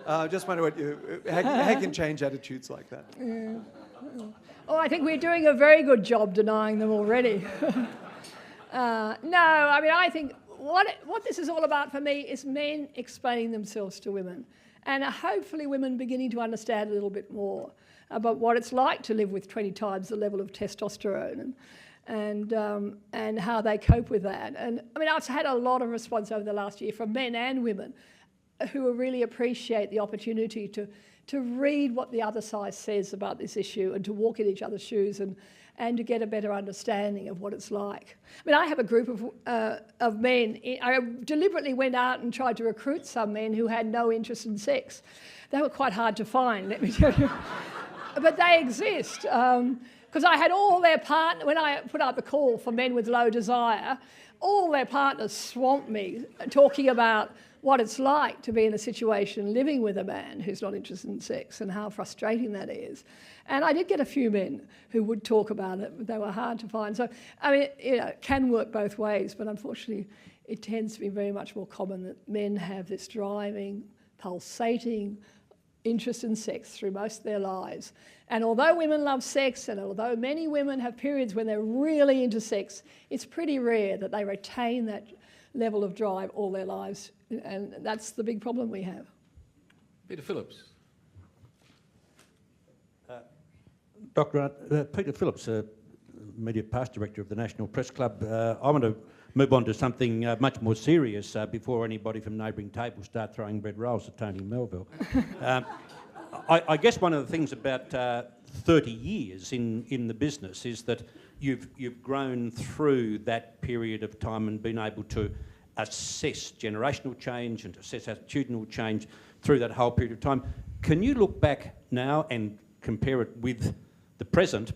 I just wonder how you can change attitudes like that. Yeah. Oh, I think we're doing a very good job denying them already. No, I mean, I think what this is all about for me is men explaining themselves to women, and hopefully women beginning to understand a little bit more about what it's like to live with 20 times the level of testosterone and how they cope with that. And I mean, I've had a lot of response over the last year from men and women who really appreciate the opportunity to read what the other side says about this issue and to walk in each other's shoes and to get a better understanding of what it's like. I mean, I have a group of men. I deliberately went out and tried to recruit some men who had no interest in sex. They were quite hard to find, let me tell you. But they exist. Because I had all their partners, when I put out the call for men with low desire, all their partners swamped me talking about what it's like to be in a situation living with a man who's not interested in sex and how frustrating that is. And I did get a few men who would talk about it, but they were hard to find. So, I mean, you know, it can work both ways, but unfortunately it tends to be very much more common that men have this driving, pulsating interest in sex through most of their lives. And although women love sex, and although many women have periods when they're really into sex, it's pretty rare that they retain that level of drive all their lives. And that's the big problem we have. Peter Phillips. Dr. Arndt, Peter Phillips, Media Past Director of the National Press Club. I want to move on to something much more serious before anybody from neighbouring tables start throwing bread rolls at Tony Melville. I guess one of the things about 30 years in the business is that you've grown through that period of time and been able to assess generational change and assess attitudinal change through that whole period of time. Can you look back now and compare it with the present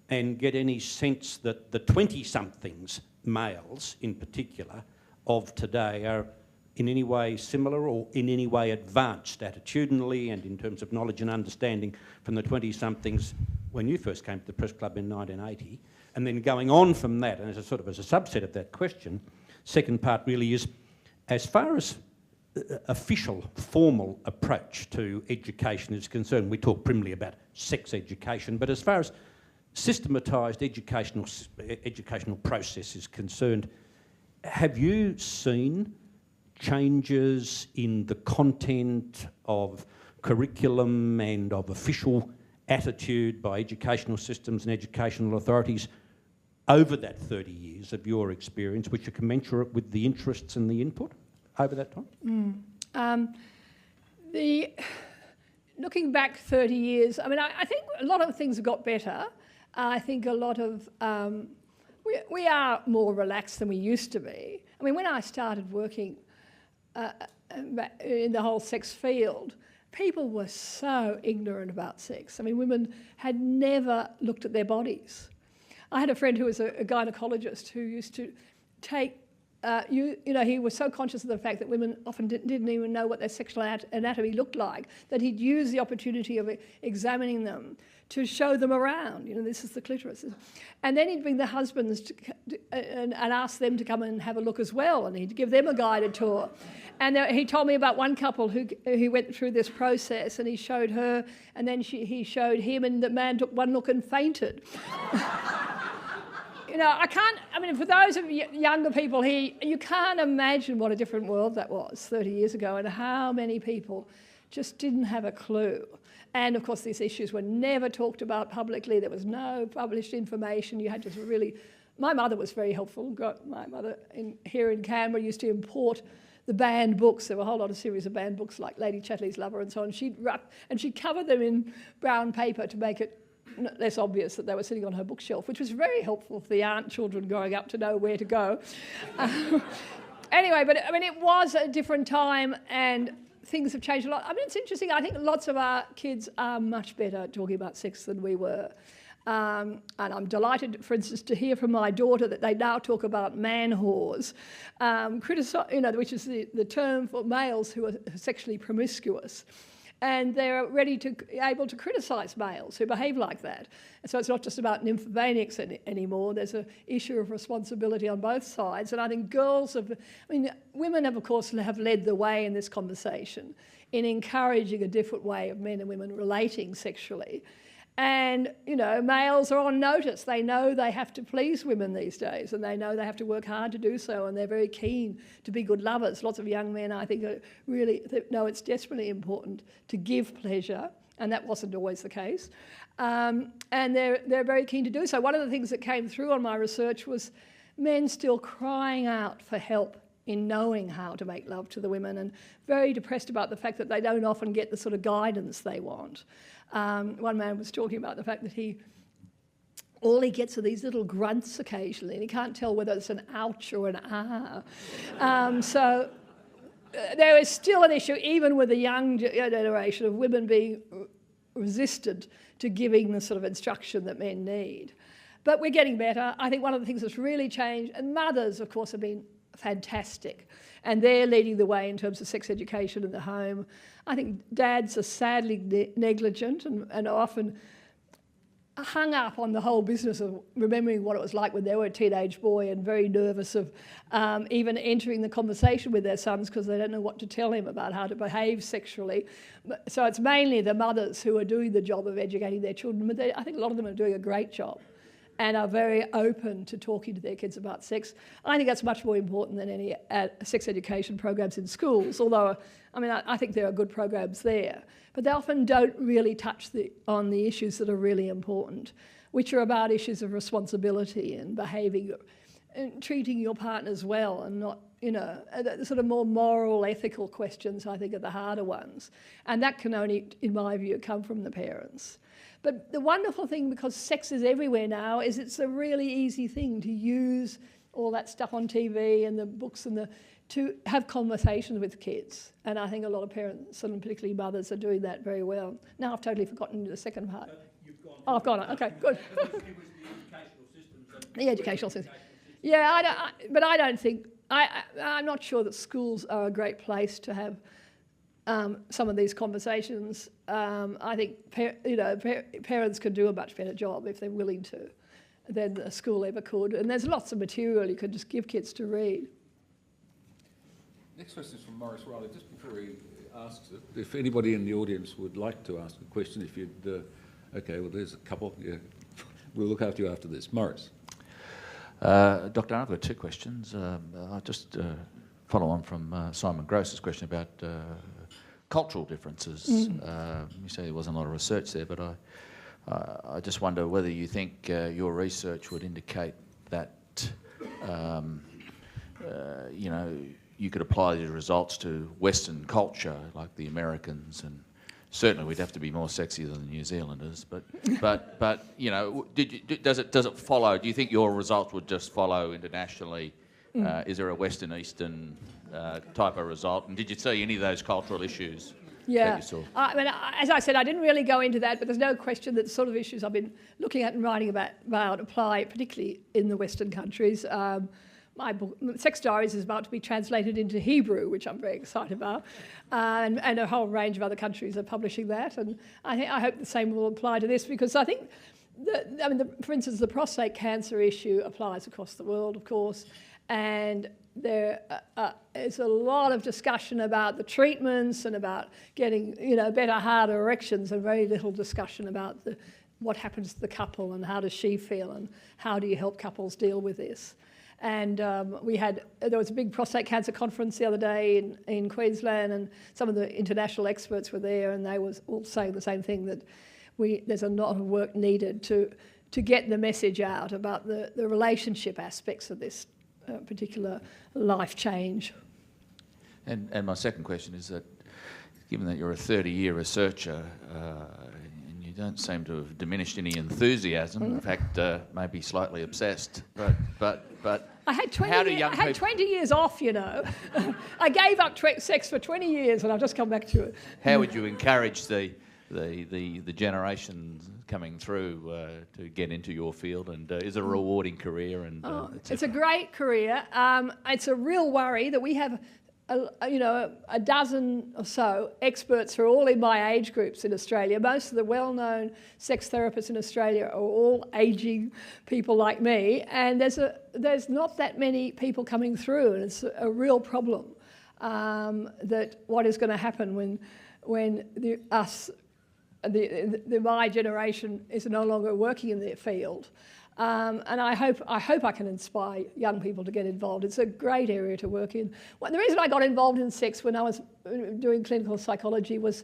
and get any sense that the 20-somethings, males in particular, of today are in any way similar or in any way advanced attitudinally and in terms of knowledge and understanding from the 20-somethings when you first came to the Press Club in 1980? And then going on from that, and as a subset of that question, second part really is, as far as official, formal approach to education is concerned, we talk primarily about sex education, but as far as systematised educational process is concerned, have you seen changes in the content of curriculum and of official attitude by educational systems and educational authorities over that 30 years of your experience, which are commensurate with the interests and the input over that time? Looking back 30 years, I mean, I think a lot of things have got better. I think a lot of... we are more relaxed than we used to be. I mean, when I started working in the whole sex field, people were so ignorant about sex. I mean, women had never looked at their bodies. I had a friend who was a gynecologist who used to take, he was so conscious of the fact that women often didn't even know what their sexual anatomy looked like, that he'd use the opportunity of examining them to show them around. This is the clitoris. And then he'd bring the husbands and ask them to come and have a look as well, and he'd give them a guided tour. And he told me about one couple who went through this process, and he showed her, and then he showed him, and the man took one look and fainted. For those of you younger people here, you can't imagine what a different world that was 30 years ago, and how many people just didn't have a clue. And of course, these issues were never talked about publicly. There was no published information. You had to really... My mother was very helpful. My mother here in Canberra used to import the banned books. There were a whole lot of series of banned books like Lady Chatterley's Lover and so on. She'd cover them in brown paper to make it less obvious that they were sitting on her bookshelf, which was very helpful for the aunt children growing up to know where to go. Anyway, it was a different time, and things have changed a lot. It's interesting. I think lots of our kids are much better talking about sex than we were. And I'm delighted, for instance, to hear from my daughter that they now talk about man whores, which is the term for males who are sexually promiscuous. And they're able to criticise males who behave like that. And so it's not just about nymphomaniacs anymore. There's an issue of responsibility on both sides. And I think women of course have led the way in this conversation in encouraging a different way of men and women relating sexually. And, males are on notice. They know they have to please women these days, and they know they have to work hard to do so, and they're very keen to be good lovers. Lots of young men, I think, know it's desperately important to give pleasure, and that wasn't always the case. And they're very keen to do so. One of the things that came through on my research was men still crying out for help in knowing how to make love to the women, and very depressed about the fact that they don't often get the sort of guidance they want. One man was talking about the fact that all he gets are these little grunts occasionally, and he can't tell whether it's an ouch or an ah. So there is still an issue, even with the young generation, of women being resistant to giving the sort of instruction that men need. But we're getting better. I think one of the things that's really changed, and mothers, of course, have been fantastic, and they're leading the way in terms of sex education in the home. I think dads are sadly negligent and often hung up on the whole business of remembering what it was like when they were a teenage boy, and very nervous of even entering the conversation with their sons because they don't know what to tell him about how to behave sexually. So it's mainly the mothers who are doing the job of educating their children, but I think a lot of them are doing a great job and are very open to talking to their kids about sex. I think that's much more important than any sex education programs in schools, although I think there are good programs there. But they often don't really touch on the issues that are really important, which are about issues of responsibility and behaving and treating your partners well, and not, the sort of more moral, ethical questions, I think, are the harder ones. And that can only, in my view, come from the parents. But the wonderful thing, because sex is everywhere now, is it's a really easy thing to use all that stuff on TV and the books and to have conversations with kids. And I think a lot of parents, and particularly mothers, are doing that very well. Now I've totally forgotten the second part. I've gone. Okay, good. The educational system. Yeah, I don't think... I'm not sure that schools are a great place to have some of these conversations. I think parents could do a much better job if they're willing to than a school ever could. And there's lots of material you could just give kids to read. Next question is from Maurice Riley. Just before he asks it, if anybody in the audience would like to ask a question, if you'd... okay, well, there's a couple. Yeah. We'll look after you after this. Maurice. Dr. Arndt, I've got two questions. I'll just follow on from Simon Gross's question about cultural differences. You say there wasn't a lot of research there, but I just wonder whether you think your research would indicate that you could apply these results to Western culture, like the Americans, and certainly we'd have to be more sexy than the New Zealanders. But does it follow? Do you think your results would just follow internationally Is there a Western-Eastern type of result? And did you see any of those cultural issues that you saw? I mean, as I said, I didn't really go into that, but there's no question that the sort of issues I've been looking at and writing about apply, particularly in the Western countries. My book, Sex Diaries, is about to be translated into Hebrew, which I'm very excited about, and a whole range of other countries are publishing that. And I hope the same will apply to this, because I think, for instance, the prostate cancer issue applies across the world, of course, and there is a lot of discussion about the treatments and about getting, better, harder erections, and very little discussion about what happens to the couple and how does she feel and how do you help couples deal with this. And there was a big prostate cancer conference the other day in Queensland, and some of the international experts were there, and they were all saying the same thing, that there's a lot of work needed to get the message out about the relationship aspects of this particular life change. And my second question is that, given that you're a 30-year researcher, and you don't seem to have diminished any enthusiasm, in fact, maybe slightly obsessed, but I had 20 years off, I gave up sex for 20 years and I've just come back to it. How would you encourage the generations coming through to get into your field, and is it a rewarding career? And it's a great career. It's a real worry that we have a dozen or so experts who are all in my age groups in Australia. Most of the well-known sex therapists in Australia are all ageing people like me, and there's not that many people coming through, and it's a real problem. That what is going to happen when my generation is no longer working in their field. And I hope I can inspire young people to get involved. It's a great area to work in. Well, the reason I got involved in sex when I was doing clinical psychology was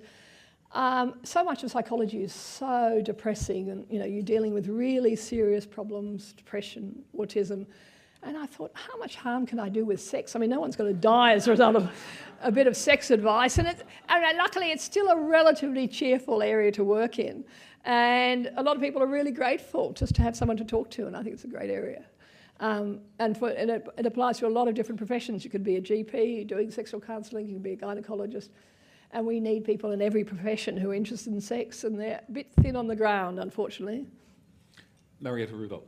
so much of psychology is so depressing, and you're dealing with really serious problems, depression, autism. And I thought, how much harm can I do with sex? I mean, no one's going to die as a result of a bit of sex advice. And luckily, it's still a relatively cheerful area to work in. And a lot of people are really grateful just to have someone to talk to, and I think it's a great area. And it applies to a lot of different professions. You could be a GP doing sexual counselling, you can be a gynaecologist. And we need people in every profession who are interested in sex, and they're a bit thin on the ground, unfortunately. Marietta Rudolph.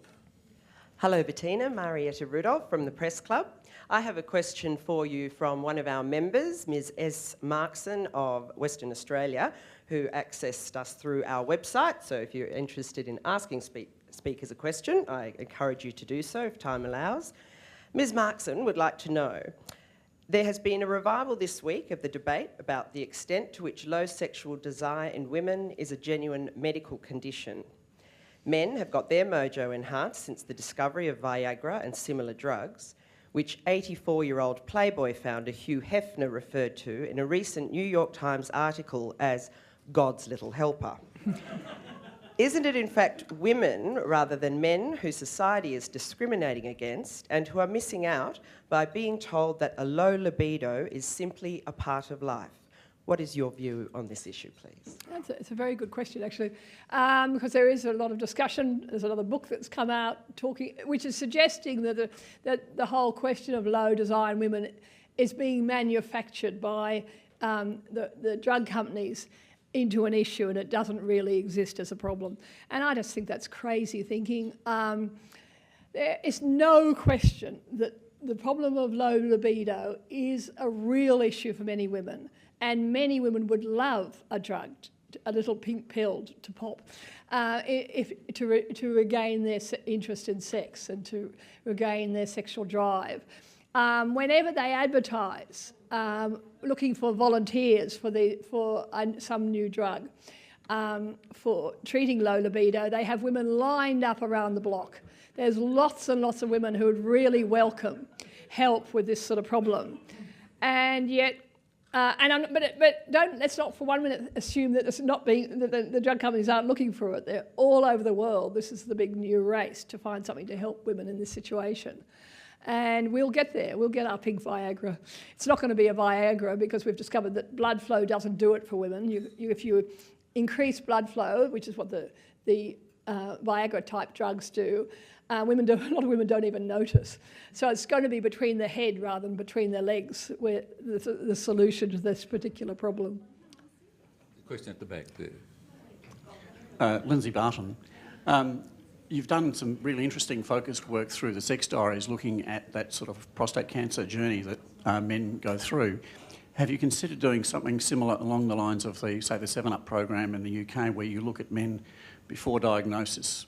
Hello, Bettina. Marietta Rudolph from the Press Club. I have a question for you from one of our members, Ms. S. Markson of Western Australia, who accessed us through our website. So if you're interested in asking speakers a question, I encourage you to do so if time allows. Ms. Markson would like to know, there has been a revival this week of the debate about the extent to which low sexual desire in women is a genuine medical condition. Men have got their mojo enhanced since the discovery of Viagra and similar drugs, which 84-year-old Playboy founder Hugh Hefner referred to in a recent New York Times article as God's little helper. Isn't it in fact women rather than men who society is discriminating against and who are missing out by being told that a low libido is simply a part of life? What is your view on this issue, please? It's a very good question, actually, because there is a lot of discussion. There's another book that's come out which is suggesting that the whole question of low desire in women is being manufactured by the drug companies into an issue, and it doesn't really exist as a problem. And I just think that's crazy thinking. There is no question that the problem of low libido is a real issue for many women. And many women would love a drug, a little pink pill to pop, to regain their interest in sex and to regain their sexual drive. Whenever they advertise looking for volunteers for some new drug for treating low libido, they have women lined up around the block. There's lots and lots of women who would really welcome help with this sort of problem, and yet. Let's not for 1 minute assume that it's not the drug companies aren't looking for it. They're all over the world. This is the big new race to find something to help women in this situation. And we'll get there. We'll get our pink Viagra. It's not going to be a Viagra because we've discovered that blood flow doesn't do it for women. If you increase blood flow, which is what the Viagra type drugs do, a lot of women don't even notice. So it's going to be between the head rather than between their legs where the solution to this particular problem. Question at the back there. Lindsay Barton. You've done some really interesting focused work through the sex diaries looking at that sort of prostate cancer journey that men go through. Have you considered doing something similar along the lines of the 7-Up program in the UK, where you look at men before diagnosis,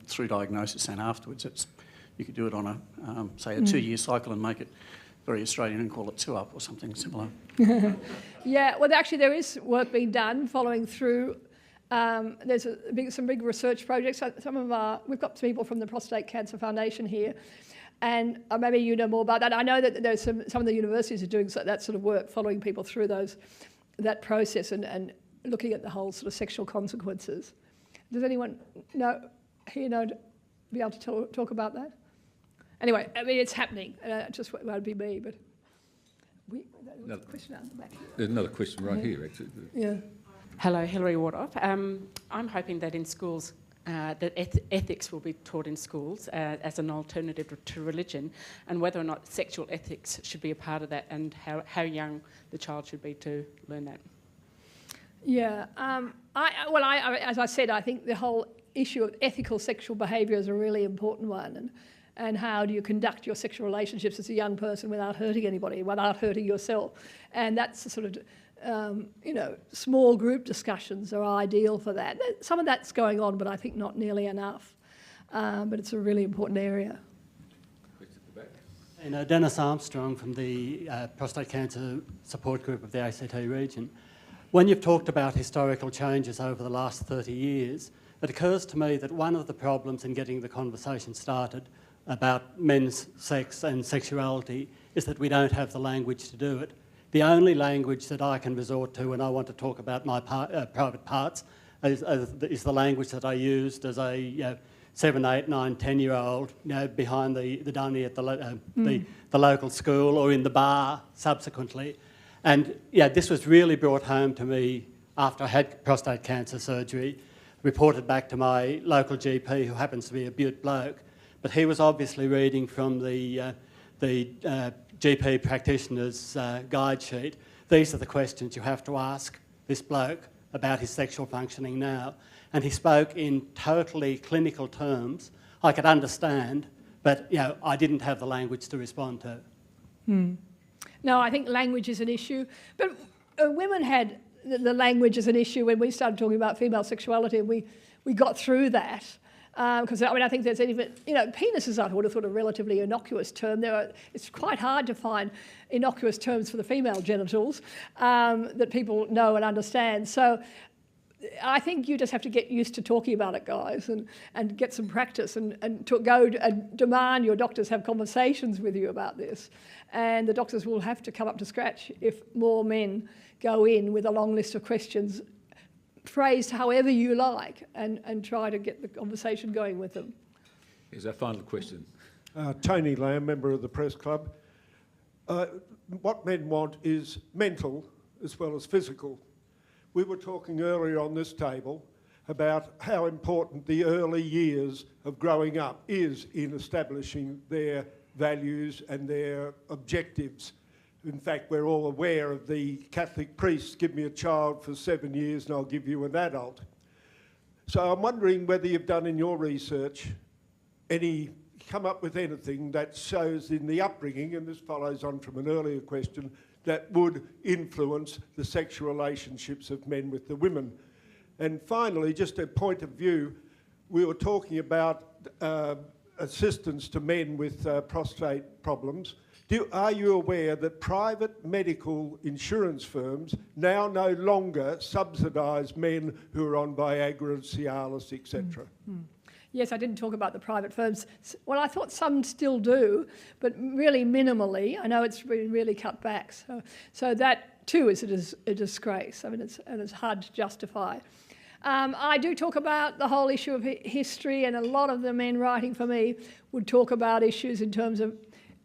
through diagnosis and afterwards? You could do it on a 2-year cycle and make it very Australian and call it 2-Up or something similar. Yeah, well, actually there is work being done following through. There's some big research projects. We've got some people from the Prostate Cancer Foundation here, and maybe you know more about that. I know that there's some of the universities are doing that sort of work, following people through that process and looking at the whole sort of sexual consequences. Does anyone be able to talk about that? Anyway, I mean, it's happening. Just won't be me, but there's a question out the back. There's another question right here, actually. Yeah. Hello, Hilary Wardoff. I'm hoping that in schools, that ethics will be taught in schools as an alternative to religion, and whether or not sexual ethics should be a part of that, and how young the child should be to learn that. Yeah. As I said, I think the whole issue of ethical sexual behaviour is a really important one, and how do you conduct your sexual relationships as a young person without hurting anybody, without hurting yourself. And that's the sort of, small group discussions are ideal for that. Some of that's going on, but I think not nearly enough. But it's a really important area. And Dennis Armstrong from the Prostate Cancer Support Group of the ACT region. When you've talked about historical changes over the last 30 years, it occurs to me that one of the problems in getting the conversation started about men's sex and sexuality is that we don't have the language to do it. The only language that I can resort to when I want to talk about my private parts is the language that I used as a 7, 8, 9, 10-year-old, behind the dunny at the local school or in the bar subsequently. And this was really brought home to me after I had prostate cancer surgery, reported back to my local GP, who happens to be a Butte bloke, but he was obviously reading from the GP practitioner's guide sheet. These are the questions you have to ask this bloke about his sexual functioning now. And he spoke in totally clinical terms I could understand, but I didn't have the language to respond to. No, I think language is an issue, but women had the language as an issue when we started talking about female sexuality, and we got through that. Because I think there's even, penises I would have thought a relatively innocuous term. It's quite hard to find innocuous terms for the female genitals that people know and understand. So I think you just have to get used to talking about it, guys, and get some practice and to go and demand your doctors have conversations with you about this. And the doctors will have to come up to scratch if more men go in with a long list of questions phrased however you like and try to get the conversation going with them. Here's our final question. Tony Lamb, member of the Press Club. What men want is mental as well as physical. We were talking earlier on this table about how important the early years of growing up is in establishing their values and their objectives. In fact, we're all aware of the Catholic priests, give me a child for 7 years and I'll give you an adult. So I'm wondering whether you've done in your research come up with anything that shows in the upbringing, and this follows on from an earlier question, that would influence the sexual relationships of men with the women. And finally, just a point of view, we were talking about assistance to men with prostate problems. Are you aware that private medical insurance firms now no longer subsidise men who are on Viagra, Cialis, etc.? Yes, I didn't talk about the private firms. Well, I thought some still do, but really minimally. I know it's been really cut back. So that too is a disgrace. I mean, it's hard to justify. I do talk about the whole issue of history, and a lot of the men writing for me would talk about issues in terms of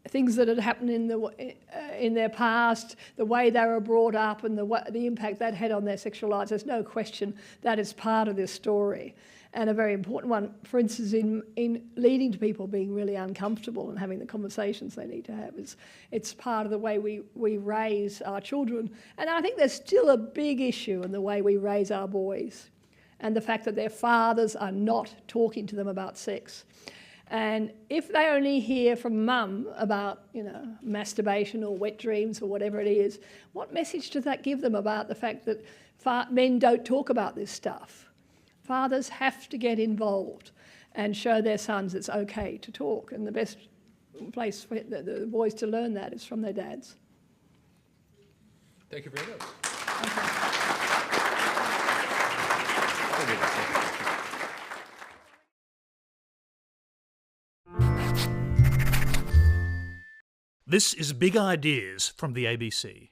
things that had happened in their past, the way they were brought up, and the impact that had on their sexual lives. There's no question that is part of this story. and a very important one, for instance, in leading to people being really uncomfortable and having the conversations they need to have. It's part of the way we raise our children. And I think there's still a big issue in the way we raise our boys and the fact that their fathers are not talking to them about sex. And if they only hear from mum about, masturbation or wet dreams or whatever it is, what message does that give them about the fact that men don't talk about this stuff? Fathers have to get involved and show their sons it's okay to talk. And the best place for the boys to learn that is from their dads. Thank you very much. This is Big Ideas from the ABC.